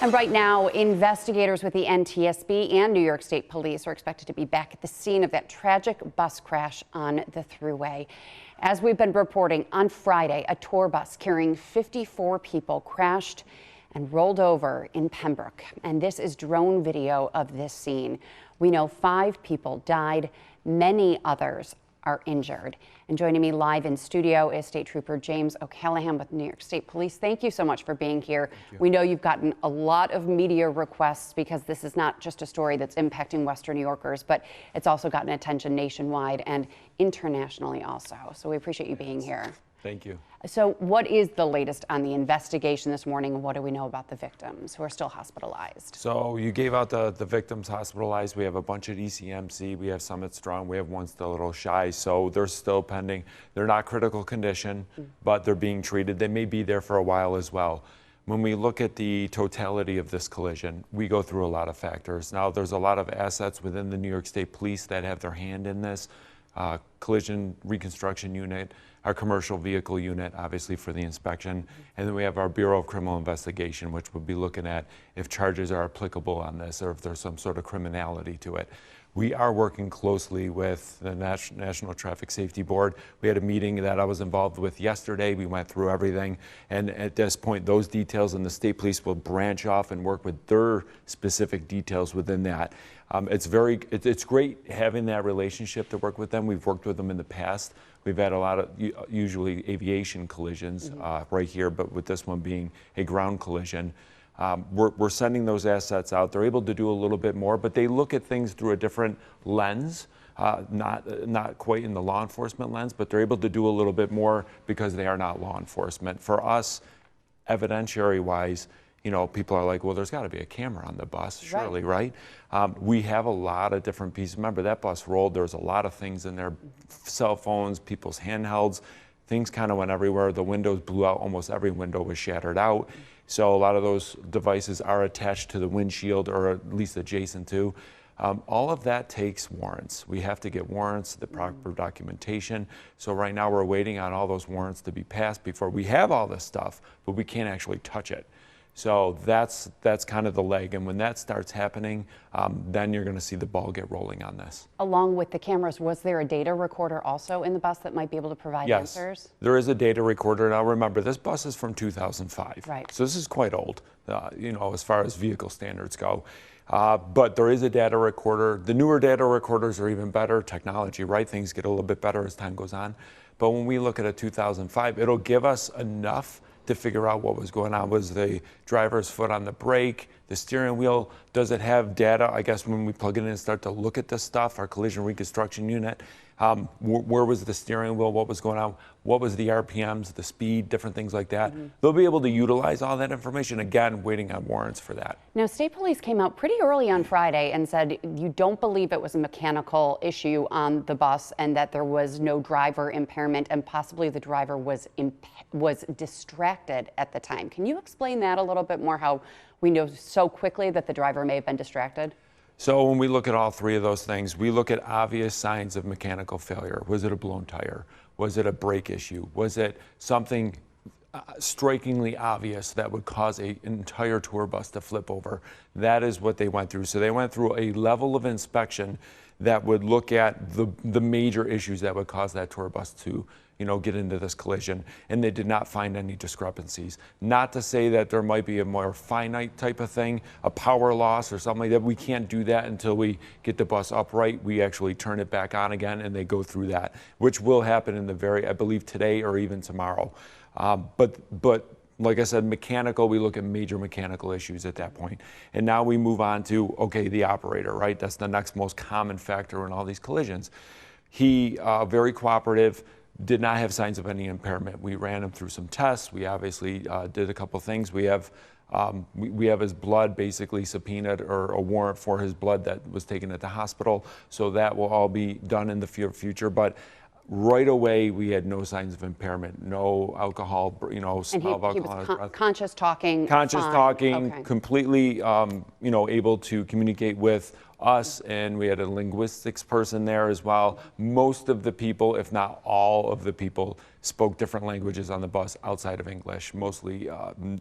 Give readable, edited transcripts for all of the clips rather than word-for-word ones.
And right now, investigators with the NTSB and New York State Police are expected to be back at the scene of that tragic bus crash on the Thruway. As we've been reporting, on Friday, a tour bus carrying 54 people crashed and rolled over in Pembroke. And this is drone video of this scene. We know 5 people died, many others are injured. And joining me live in studio is State Trooper James O'Callahan with New York State Police. Thank you so much for being here. We know you've gotten a lot of media requests because this is not just a story that's impacting Western New Yorkers, but it's also gotten attention nationwide and internationally also. So we appreciate you being here. Thank you. So what is the latest on the investigation this morning, and what do we know about the victims who are still hospitalized? So you gave out the victims hospitalized. We have a bunch at ECMC. We have some at Strong. We have one still a little shy. So they're still pending. They're not critical condition, but they're being treated. They may be there for a while as well. When we look at the totality of this collision, we go through a lot of factors. Now, there's a lot of assets within the New York State Police that have their hand in this. Collision reconstruction unit, our commercial vehicle unit, obviously for the inspection, and then we have our Bureau of Criminal Investigation, which would be looking at if charges are applicable on this or if there's some sort of criminality to it. We are working closely with the National Traffic Safety Board. We had a meeting that I was involved with yesterday. We went through everything, and at this point, those details and the state police will branch off and work with their specific details within that. It's great having that relationship to work with them. We've worked with them in the past. We've had a lot of usually aviation collisions right here, but with this one being a ground collision. We're sending those assets out. They're able to do a little bit more, but they look at things through a different lens, not quite in the law enforcement lens, but they're able to do a little bit more because they are not law enforcement. For us, evidentiary-wise, you know, people are like, well, there's got to be a camera on the bus, surely, right? We have a lot of different pieces. Remember, that bus rolled. There's a lot of things in there, cell phones, people's handhelds. Things kind of went everywhere. The windows blew out. Almost every window was shattered out. So a lot of those devices are attached to the windshield or at least adjacent to. All of that takes warrants. We have to get warrants, the proper documentation. So right now we're waiting on all those warrants to be passed before we have all this stuff, but we can't actually touch it. So that's kind of the leg, and when that starts happening, then you're going to see the ball get rolling on this. Along with the cameras, was there a data recorder also in the bus that might be able to provide answers? Yes, there is a data recorder. Now remember, this bus is from 2005, right? So this is quite old, you know, as far as vehicle standards go. But there is a data recorder. The newer data recorders are even better technology, right? Things get a little bit better as time goes on. But when we look at a 2005, it'll give us enough to figure out what was going on. Was the driver's foot on the brake, the steering wheel? Does it have data? I guess when we plug it in and start to look at this stuff, our collision reconstruction unit, where was the steering wheel? What was going on? What was the RPMs, the speed, different things like that? They'll be able to utilize all that information, again, waiting on warrants for that. Now, State Police came out pretty early on Friday and said you don't believe it was a mechanical issue on the bus and that there was no driver impairment and possibly the driver was distracted at the time. Can you explain that a little bit more, how we know so quickly that the driver may have been distracted? So when we look at all three of those things, we look at obvious signs of mechanical failure. Was it a blown tire? Was it a brake issue? Was it something strikingly obvious that would cause an entire tour bus to flip over? That is what they went through. So they went through a level of inspection that would look at the major issues that would cause that tour bus to, you know, get into this collision, and they did not find any discrepancies. Not to say that there might be a more finite type of thing, a power loss or something like that. We can't do that until we get the bus upright. We actually turn it back on again, and they go through that, which will happen in I believe today or even tomorrow. But like I said, mechanical, we look at major mechanical issues at that point. And now we move on to, okay, the operator, right? That's the next most common factor in all these collisions. He, very cooperative, did not have signs of any impairment. We ran him through some tests. We obviously did a couple things. We have his blood basically subpoenaed, or a warrant for his blood that was taken at the hospital. So that will all be done in the future. But right away, we had no signs of impairment, no alcohol, you know, smell of alcohol. He was conscious talking. Conscious talking, okay. Completely, you know, able to communicate with us, and we had a linguistics person there as well. Most of the people, if not all of the people, spoke different languages on the bus outside of English, mostly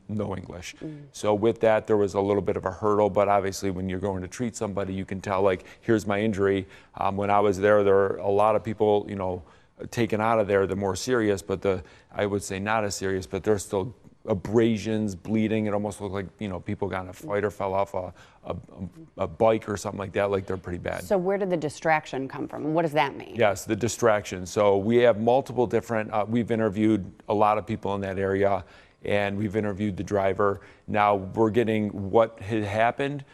no English. So with that, there was a little bit of a hurdle, but obviously when you're going to treat somebody, you can tell, like, here's my injury. When I was there were a lot of people, you know, taken out of there, the more serious, but I would say not as serious, but there's still abrasions, bleeding. It almost looked like, you know, people got in a fight or fell off a bike or something like that. Like, they're pretty bad. So where did the distraction come from? And what does that mean? Yes, the distraction. So we have multiple different, we've interviewed a lot of people in that area, and we've interviewed the driver. Now we're getting what had happened.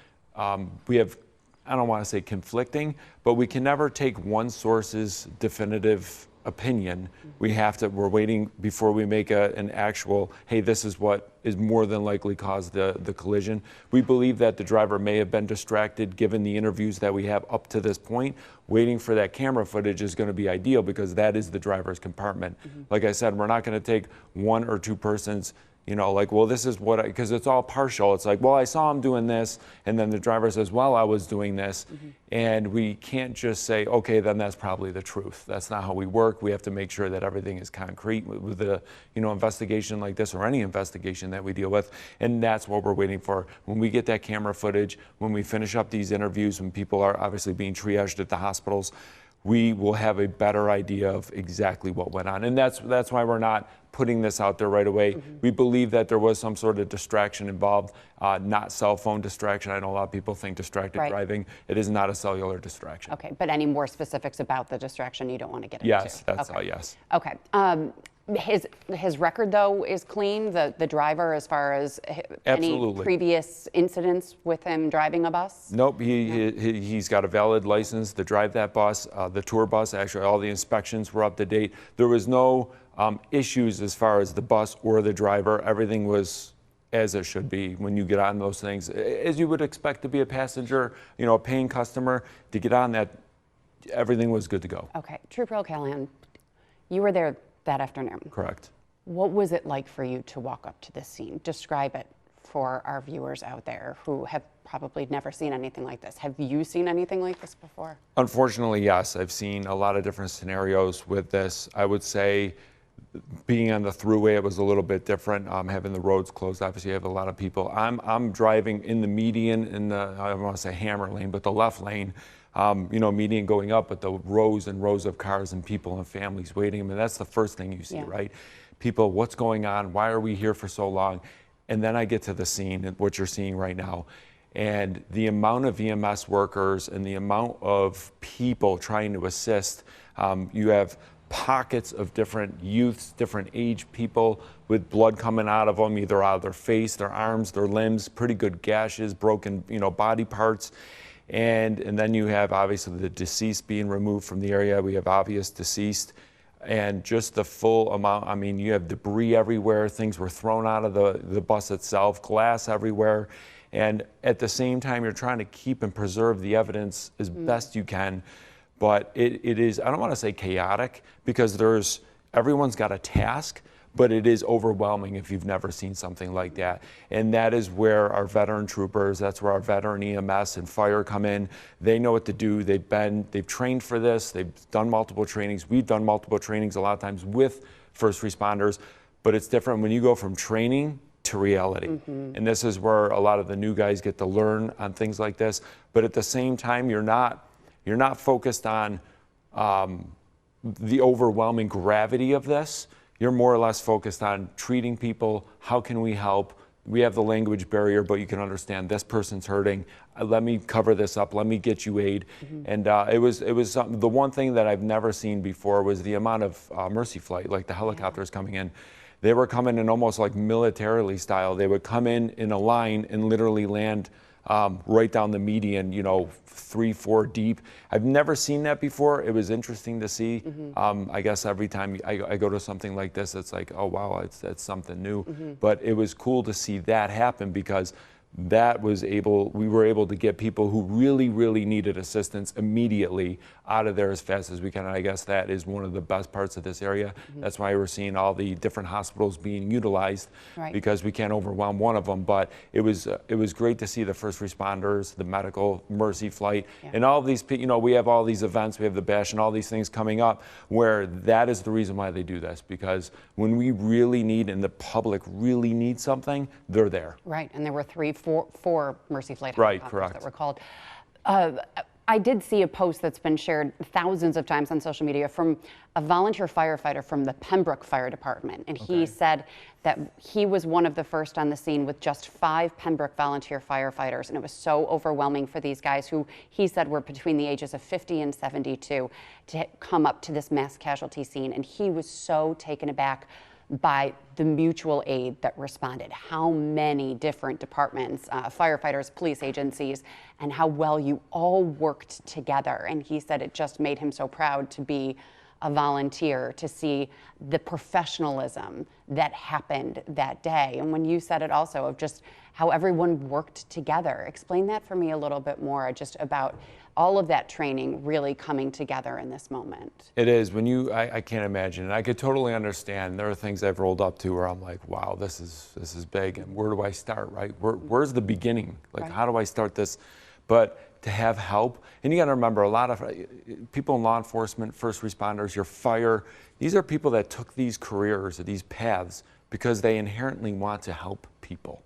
We have, I don't want to say conflicting, but we can never take one source's definitive opinion. We're waiting before we make an actual, hey, this is what is more than likely caused the collision. We believe that the driver may have been distracted given the interviews that we have up to this point. Waiting for that camera footage is going to be ideal because that is the driver's compartment. Like I said, we're not going to take one or two persons, you know, like, well, this is what, because it's all partial. It's like, well, I saw him doing this, and then the driver says, well, I was doing this. And we can't just say, okay, then that's probably the truth. That's not how we work. We have to make sure that everything is concrete with a, you know, investigation like this, or any investigation that we deal with. And that's what we're waiting for. When we get that camera footage, when we finish up these interviews, when people are obviously being triaged at the hospitals, we will have a better idea of exactly what went on. And that's why we're not putting this out there right away. We believe that there was some sort of distraction involved, not cell phone distraction. I know a lot of people think distracted driving. It is not a cellular distraction. Okay, but any more specifics about the distraction you don't want to get into? Yes, that's all, yes. Okay. His record, though, is clean, the driver, as far as any previous incidents with him driving a bus? Nope, he's got a valid license to drive that bus, the tour bus. Actually, all the inspections were up to date. There was no issues as far as the bus or the driver. Everything was as it should be when you get on those things. As you would expect to be a passenger, you know, a paying customer, to get on that, everything was good to go. Okay, Trooper O'Callahan, you were there that afternoon. Correct. What was it like for you to walk up to this scene? Describe it for our viewers out there who have probably never seen anything like this. Have you seen anything like this before? Unfortunately, yes. I've seen a lot of different scenarios with this. I would say being on the thruway, it was a little bit different. Having the roads closed, obviously you have a lot of people. I'm driving in the median, in the, I don't want to say hammer lane, but the left lane. You know, median going up, but the rows and rows of cars and people and families waiting. I mean, that's the first thing you see, right? People, what's going on? Why are we here for so long? And then I get to the scene, what you're seeing right now. And the amount of EMS workers and the amount of people trying to assist, you have pockets of different youths, different age people with blood coming out of them, either out of their face, their arms, their limbs, pretty good gashes, broken, you know, body parts. And then you have obviously the deceased being removed from the area. We have obvious deceased, and just the full amount. I mean, you have debris everywhere. Things were thrown out of the bus itself, glass everywhere. And at the same time, you're trying to keep and preserve the evidence as best you can. But it is, I don't want to say chaotic, because everyone's got a task, but it is overwhelming if you've never seen something like that. And that is where our veteran troopers, that's where our veteran EMS and fire come in. They know what to do. They've trained for this. They've done multiple trainings. We've done multiple trainings a lot of times with first responders, but it's different when you go from training to reality. And this is where a lot of the new guys get to learn on things like this. But at the same time, you're not focused on the overwhelming gravity of this. You're more or less focused on treating people. How can we help? We have the language barrier, but you can understand this person's hurting. Let me cover this up. Let me get you aid. And it was something. The one thing that I've never seen before was the amount of mercy flight, like the helicopters coming in. They were coming in almost like militarily style. They would come in a line and literally land right down the median, you know, 3-4 deep. I've never seen that before. It was interesting to see. I guess every time I go to something like this, it's like, oh wow, it's something new. But it was cool to see that happen, because we were able to get people who really, really needed assistance immediately out of there as fast as we can. And I guess that is one of the best parts of this area. That's why we're seeing all the different hospitals being utilized, because we can't overwhelm one of them. But it was great to see the first responders, the medical Mercy flight, and all of these, we have all these events, we have the bash and all these things coming up where that is the reason why they do this, because when we really need and the public really needs something, they're there. Right, and there were four Mercy flight helicopters that were called. I did see a post that's been shared thousands of times on social media from a volunteer firefighter from the Pembroke Fire Department. And he said that he was one of the first on the scene with just 5 Pembroke volunteer firefighters. And it was so overwhelming for these guys who he said were between the ages of 50 and 72 to come up to this mass casualty scene. And he was so taken aback by the mutual aid that responded, how many different departments, firefighters, police agencies, and how well you all worked together. And he said it just made him so proud to be a volunteer, to see the professionalism that happened that day. And when you said it also of just how everyone worked together, explain that for me a little bit more, just about all of that training really coming together in this moment. It is. I can't imagine, and I could totally understand. There are things I've rolled up to where I'm like, wow, this is big, and where do I start, right? Where's the beginning? Like, how do I start this? But to have help, and you got to remember, a lot of people in law enforcement, first responders, your fire, these are people that took these careers or these paths because they inherently want to help people.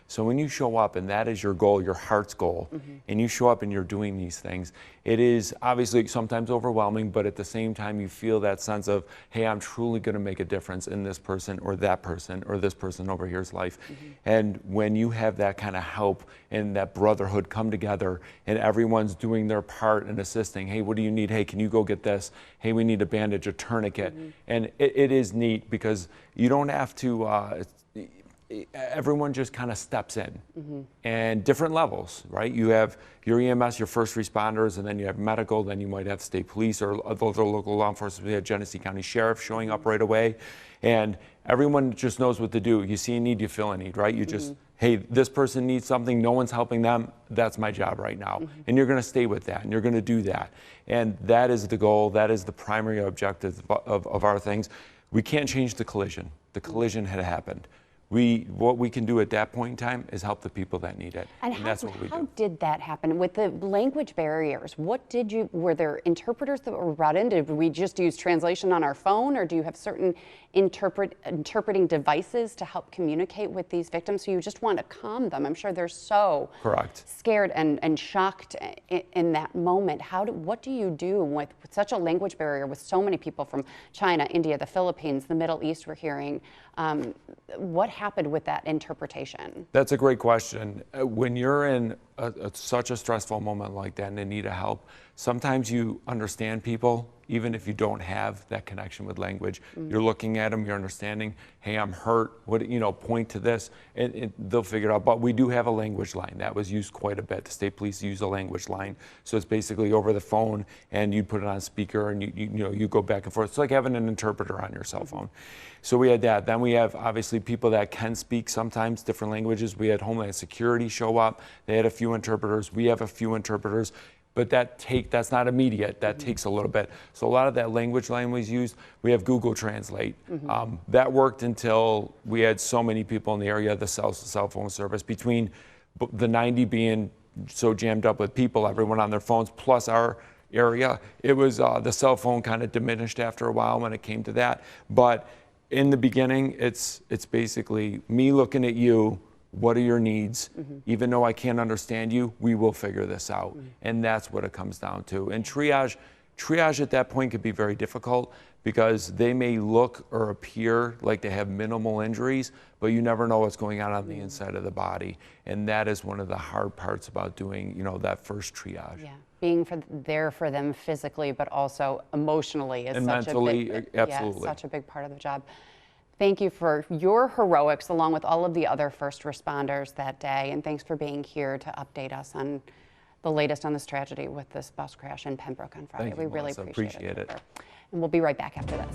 So when you show up and that is your goal, your heart's goal, and you show up and you're doing these things, it is obviously sometimes overwhelming, but at the same time you feel that sense of, hey, I'm truly going to make a difference in this person or this person over here's life. And when you have that kind of help and that brotherhood come together and everyone's doing their part and assisting, hey, what do you need? Hey, can you go get this? Hey, we need a bandage, a tourniquet. And it is neat because you don't have to, everyone just kind of steps in, and different levels, right? You have your EMS, your first responders, and then you have medical, then you might have state police or other local law enforcement. We had Genesee County Sheriff showing up right away, and everyone just knows what to do. You see a need, you fill a need, right? You just, hey, this person needs something, no one's helping them, that's my job right now. And you're gonna stay with that, and you're gonna do that. And that is the goal, that is the primary objective of our things. We can't change the collision. The collision had happened. What we can do at that point in time is help the people that need it. And that's what we do. How did that happen? With the language barriers, were there interpreters that were brought in? Did we just use translation on our phone, or do you have certain interpreting devices to help communicate with these victims? So you just want to calm them. I'm sure they're so scared and shocked in that moment. What do you do with such a language barrier with so many people from China, India, the Philippines, the Middle East we're hearing? What happened with that interpretation? That's a great question. When you're in such a stressful moment like that and in need of help, sometimes you understand people even if you don't have that connection with language. You're looking at them, you're understanding, hey, I'm hurt, point to this, and they'll figure it out. But we do have a language line that was used quite a bit. The state police use a language line. So it's basically over the phone, and you put it on speaker, and you go back and forth. It's like having an interpreter on your cell phone. So we had that. Then we have obviously people that can speak sometimes different languages. We had Homeland Security show up. They had a few interpreters. We have a few interpreters. But that's not immediate. That takes a little bit. So a lot of that language line was used. We have Google Translate. That worked until we had so many people in the area, the cell phone service, between the 90 being so jammed up with people, everyone on their phones, plus our area. It was the cell phone kind of diminished after a while when it came to that. But in the beginning, it's basically me looking at you. What are your needs? Even though I can't understand you, we will figure this out. And that's what it comes down to. And triage at that point could be very difficult because they may look or appear like they have minimal injuries, but you never know what's going on the inside of the body. And that is one of the hard parts about doing, that first triage. Yeah, being there for them physically, but also emotionally is mentally, absolutely. Such a big part of the job. Thank you for your heroics along with all of the other first responders that day, and thanks for being here to update us on the latest on this tragedy with this bus crash in Pembroke on Friday. Thank you, we really Melissa. Appreciate it. And we'll be right back after this.